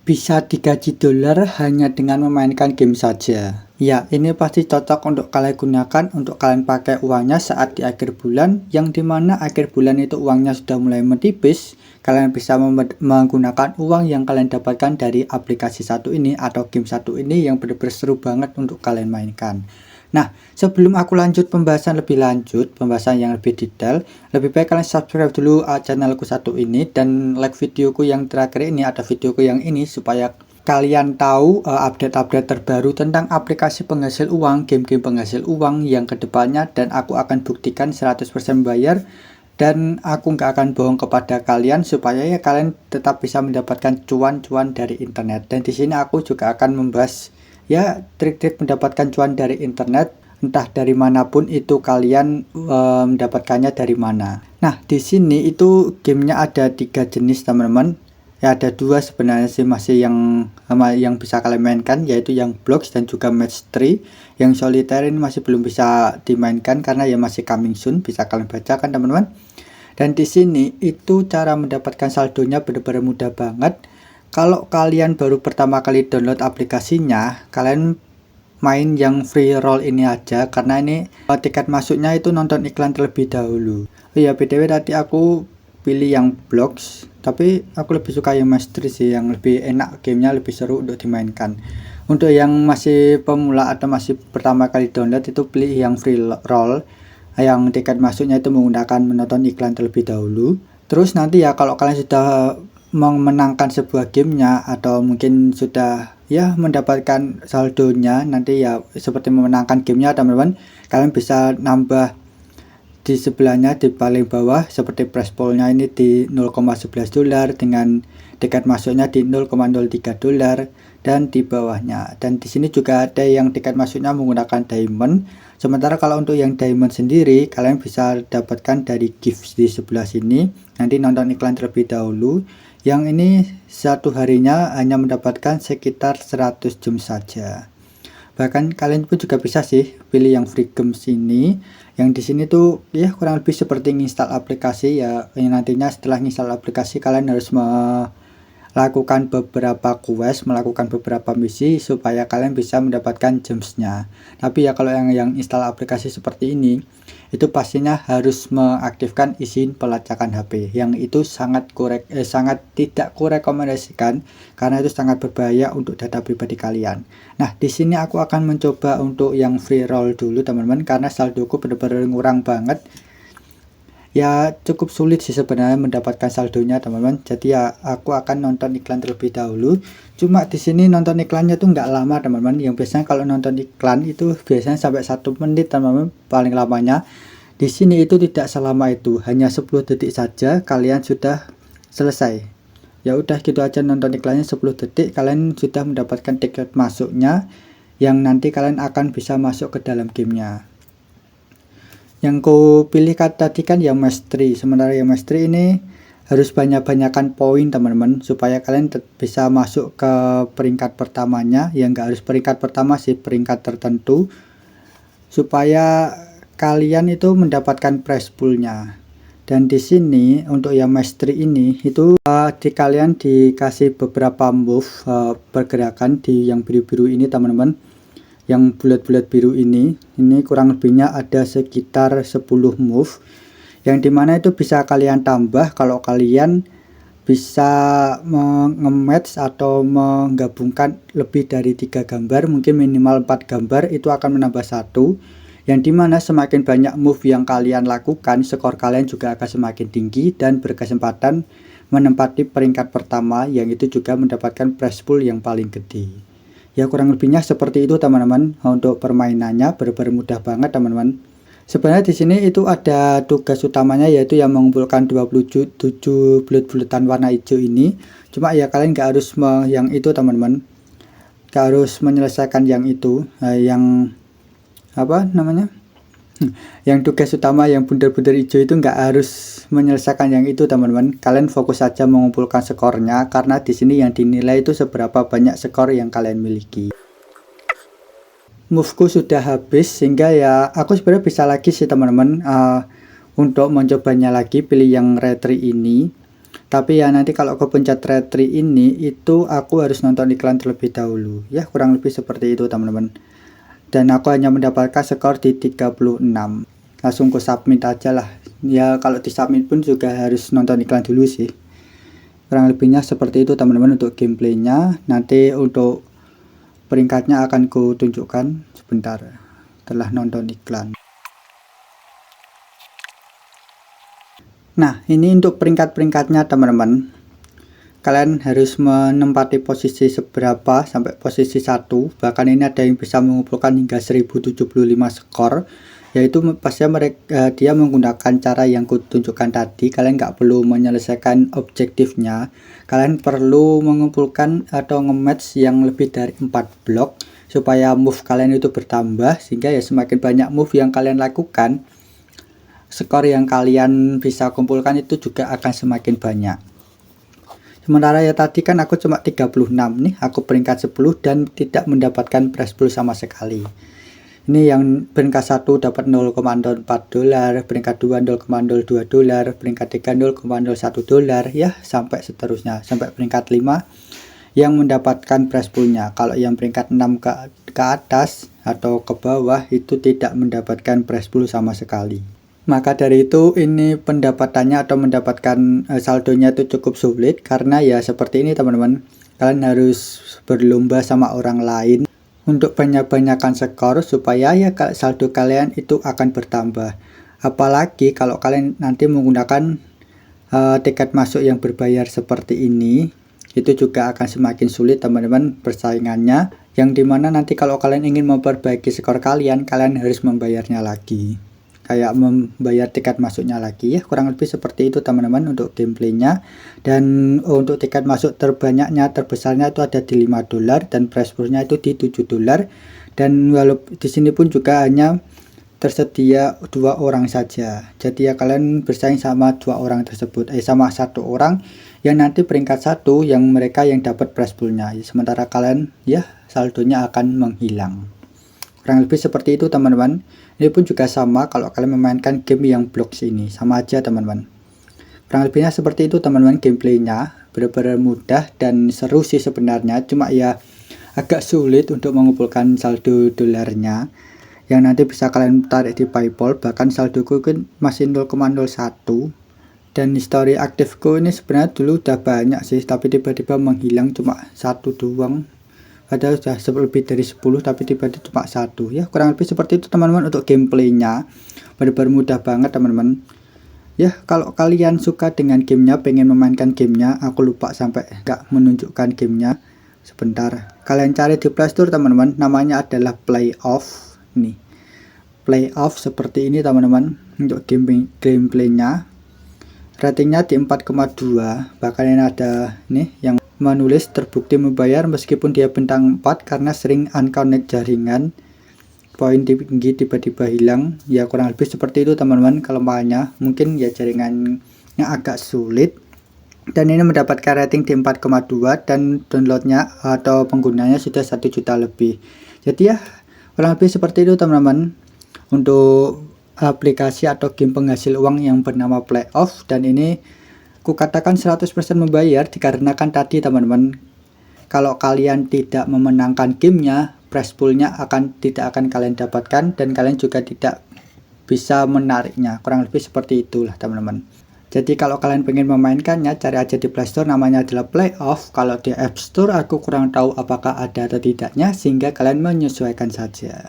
Bisa digaji dolar hanya dengan memainkan game saja. Ya, ini pasti cocok untuk kalian gunakan untuk kalian pakai uangnya saat di akhir bulan, yang dimana akhir bulan itu uangnya sudah mulai menipis. Kalian bisa menggunakan uang yang kalian dapatkan dari aplikasi satu ini atau game satu ini yang benar-benar seru banget untuk kalian mainkan. Nah, sebelum aku lanjut pembahasan yang lebih detail, lebih baik kalian subscribe dulu channelku satu ini dan like videoku yang terakhir ini atau videoku yang ini supaya kalian tahu update-update terbaru tentang aplikasi penghasil uang, game-game penghasil uang yang kedepannya, dan aku akan buktikan 100% bayar dan aku nggak akan bohong kepada kalian supaya ya kalian tetap bisa mendapatkan cuan-cuan dari internet. Dan di sini aku juga akan membahas ya trik-trik mendapatkan cuan dari internet, entah dari manapun itu kalian mendapatkannya dari mana. Nah, di sini itu gamenya ada 3 jenis teman-teman. Ya, ada 2 sebenarnya sih masih yang bisa kalian mainkan, yaitu yang blocks dan juga match 3. Yang solitaire ini masih belum bisa dimainkan karena ya masih coming soon, bisa kalian baca kan teman-teman. Dan di sini itu cara mendapatkan saldonya benar-benar mudah banget. Kalau kalian baru pertama kali download aplikasinya, kalian main yang free roll ini aja, karena ini tiket masuknya itu nonton iklan terlebih dahulu. Oh ya, btw tadi aku pilih yang blocks, tapi aku lebih suka yang mastery sih, yang lebih enak, gamenya lebih seru untuk dimainkan. Untuk yang masih pemula atau masih pertama kali download itu pilih yang free roll, yang tiket masuknya itu menggunakan menonton iklan terlebih dahulu. Terus nanti ya kalau kalian sudah memenangkan sebuah gamenya atau mungkin sudah ya mendapatkan saldonya, nanti ya seperti memenangkan gamenya teman-teman, kalian bisa nambah di sebelahnya di paling bawah seperti price poolnya ini di 0,11 dolar dengan tiket masuknya di 0,03 dolar dan di bawahnya. Dan di sini juga ada yang tiket masuknya menggunakan diamond. Sementara kalau untuk yang diamond sendiri kalian bisa dapatkan dari gift di sebelah sini. Nanti nonton iklan terlebih dahulu. Yang ini satu harinya hanya mendapatkan sekitar 100 jam saja. Bahkan kalian pun juga bisa sih pilih yang free games ini. Yang di sini tuh ya kurang lebih seperti nginstal aplikasi ya. Yang nantinya setelah nginstal aplikasi kalian harus melakukan beberapa quest, melakukan beberapa misi supaya kalian bisa mendapatkan gemsnya. Tapi ya kalau yang install aplikasi seperti ini, itu pastinya harus mengaktifkan izin pelacakan HP, yang itu sangat tidak kurekomendasikan karena itu sangat berbahaya untuk data pribadi kalian. Nah, di sini aku akan mencoba untuk yang free roll dulu teman-teman, karena saldoku benar-benar ngurang banget. Ya cukup sulit sih sebenarnya mendapatkan saldonya teman-teman. Jadi ya aku akan nonton iklan terlebih dahulu. Cuma di sini nonton iklannya tuh nggak lama teman-teman. Yang biasanya kalau nonton iklan itu biasanya sampai 1 menit teman-teman paling lamanya. Di sini itu tidak selama itu, hanya 10 detik saja kalian sudah selesai. Ya udah gitu aja, nonton iklannya 10 detik kalian sudah mendapatkan tiket masuknya yang nanti kalian akan bisa masuk ke dalam gamenya. Yang ku pilih tadi kan yang mastery, sementara yang mastery ini harus banyak-banyakan poin teman-teman supaya kalian bisa masuk ke peringkat pertamanya. Ya nggak harus peringkat pertama sih, peringkat tertentu, supaya kalian itu mendapatkan prize poolnya. Dan di sini untuk yang mastery ini itu kalian dikasih beberapa move pergerakan di yang biru-biru ini teman-teman. Yang bulat-bulat biru ini kurang lebihnya ada sekitar 10 move, yang dimana itu bisa kalian tambah kalau kalian bisa nge-match atau menggabungkan lebih dari 3 gambar, mungkin minimal 4 gambar, itu akan menambah 1, yang dimana semakin banyak move yang kalian lakukan, skor kalian juga akan semakin tinggi dan berkesempatan menempati peringkat pertama, yang itu juga mendapatkan prize pool yang paling gede. Ya kurang lebihnya seperti itu teman-teman. Untuk permainannya benar-benar mudah banget teman-teman. Sebenarnya di sini itu ada tugas utamanya, yaitu yang mengumpulkan 27 bulat-bulatan warna hijau ini. Cuma ya kalian nggak harus yang itu teman-teman. Nggak harus menyelesaikan yang itu, yang apa namanya? Yang tugas utama yang bundar-bundar hijau itu nggak harus menyelesaikan yang itu teman-teman. Kalian fokus saja mengumpulkan skornya, karena di sini yang dinilai itu seberapa banyak skor yang kalian miliki. Moveku sudah habis, sehingga ya aku sebenarnya bisa lagi sih teman-teman untuk mencobanya lagi, pilih yang retry ini. Tapi ya nanti kalau kepencet retry ini itu aku harus nonton iklan terlebih dahulu ya, kurang lebih seperti itu teman-teman. Dan aku hanya mendapatkan skor di 36. Langsung ku submit aja lah ya, kalau di submit pun juga harus nonton iklan dulu sih. Kurang lebihnya seperti itu teman-teman untuk gameplaynya. Nanti untuk peringkatnya akan ku tunjukkan sebentar setelah nonton iklan. Nah, ini untuk peringkat-peringkatnya teman-teman. Kalian harus menempati posisi seberapa sampai posisi 1. Bahkan ini ada yang bisa mengumpulkan hingga 1075 skor. Yaitu pastinya dia menggunakan cara yang kutunjukkan tadi. Kalian nggak perlu menyelesaikan objektifnya. Kalian perlu mengumpulkan atau nge-match yang lebih dari 4 blok supaya move kalian itu bertambah, sehingga ya semakin banyak move yang kalian lakukan, skor yang kalian bisa kumpulkan itu juga akan semakin banyak. Sementara ya tadi kan aku cuma 36 nih, aku peringkat 10 dan tidak mendapatkan prize pool sama sekali. Ini yang peringkat 1 dapat 0,04 dolar, peringkat 2 0,02 dolar, peringkat 3 0,01 dolar ya, sampai seterusnya sampai peringkat 5 yang mendapatkan prize poolnya. Kalau yang peringkat 6 ke atas atau ke bawah itu tidak mendapatkan prize pool sama sekali. Maka dari itu ini pendapatannya atau mendapatkan saldonya itu cukup sulit, karena ya seperti ini teman-teman, kalian harus berlomba sama orang lain untuk banyak-banyakan skor supaya ya saldo kalian itu akan bertambah. Apalagi kalau kalian nanti menggunakan tiket masuk yang berbayar seperti ini, itu juga akan semakin sulit teman-teman persaingannya, yang dimana nanti kalau kalian ingin memperbaiki skor kalian harus membayarnya lagi, kayak membayar tiket masuknya lagi ya, kurang lebih seperti itu teman-teman untuk gameplaynya. Dan untuk tiket masuk terbanyaknya, terbesarnya itu ada di 5 dolar dan prize poolnya itu di 7 dolar. Dan walaupun di sini pun juga hanya tersedia 2 orang saja, jadi ya kalian bersaing sama 2 orang tersebut, sama 1 orang yang nanti peringkat 1 yang mereka yang dapat prize poolnya, sementara kalian ya saldonya akan menghilang. Kurang lebih seperti itu teman-teman. Ini pun juga sama kalau kalian memainkan game yang blocks ini, sama aja teman-teman. Kurang lebihnya seperti itu teman-teman gameplaynya. Benar-benar mudah dan seru sih sebenarnya, cuma ya agak sulit untuk mengumpulkan saldo dolarnya yang nanti bisa kalian tarik di PayPal. Bahkan saldoku kan masih 0,01 dan histori aktifku ini sebenarnya dulu udah banyak sih, tapi tiba-tiba menghilang cuma 1 doang. Ada sudah lebih dari 10 tapi tiba-tiba cuma 1 ya, kurang lebih seperti itu teman-teman untuk gameplaynya. Benar-benar mudah banget teman-teman ya. Kalau kalian suka dengan gamenya, pengen memainkan gamenya, aku lupa sampai nggak menunjukkan gamenya. Sebentar, kalian cari di Playstore teman-teman, namanya adalah Playoff. Nih, Playoff seperti ini teman-teman untuk gameplaynya. Ratingnya di 4,2. bahkan ini ada nih yang menulis terbukti membayar meskipun dia bintang 4 karena sering unconnect jaringan, poin tinggi tiba-tiba hilang ya, kurang lebih seperti itu teman-teman kelemahannya. Mungkin ya jaringannya agak sulit. Dan ini mendapatkan rating di 4,2 dan downloadnya atau penggunanya sudah 1 juta lebih. Jadi ya kurang lebih seperti itu teman-teman untuk aplikasi atau game penghasil uang yang bernama Playoff. Dan ini ku katakan 100% membayar dikarenakan tadi teman-teman, kalau kalian tidak memenangkan gamenya, prize poolnya tidak akan kalian dapatkan dan kalian juga tidak bisa menariknya. Kurang lebih seperti itulah teman-teman. Jadi kalau kalian pengen memainkannya, cari aja di Playstore, namanya adalah Playoff. Kalau di App Store aku kurang tahu apakah ada atau tidaknya, sehingga kalian menyesuaikan saja.